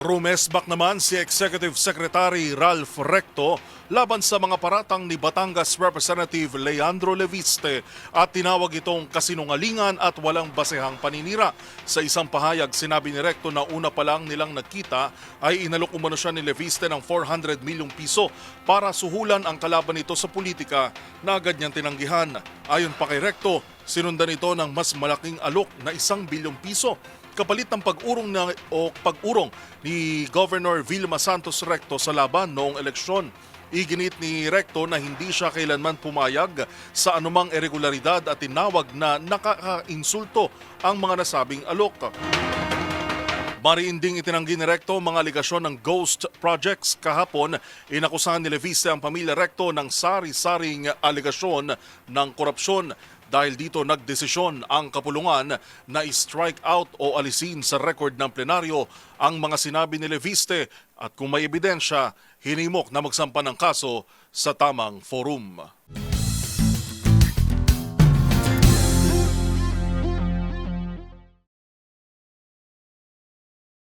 Rumesbak naman si Executive Secretary Ralph Recto laban sa mga paratang ni Batangas Representative Leandro Leviste at tinawag itong kasinungalingan at walang basehang paninira. Sa isang pahayag, sinabi ni Recto na una pa lang nilang nagkita ay inalok umano siya ni Leviste ng 400 milyong piso para suhulan ang kalaban nito sa politika na agad niyang tinanggihan. Ayon pa kay Recto, sinundan ito ng mas malaking alok na 1 bilyong piso kapalit ng pag-urong ni Governor Vilma Santos Recto sa laban noong eleksyon. Iginit ni Recto na hindi siya kailanman pumayag sa anumang irregularidad at tinawag na nakaka-insulto ang mga nasabing alok. Mariinding itinanggi ni Recto mga aligasyon ng ghost projects. Kahapon, inakusahan ni Leviste ang pamilya Recto ng sari-saring aligasyon ng korupsyon. Dahil dito nagdesisyon ang kapulungan na i-strike out o alisin sa record ng plenaryo ang mga sinabi ni Leviste at kung may ebidensya, hinimok na magsampa ng kaso sa tamang forum.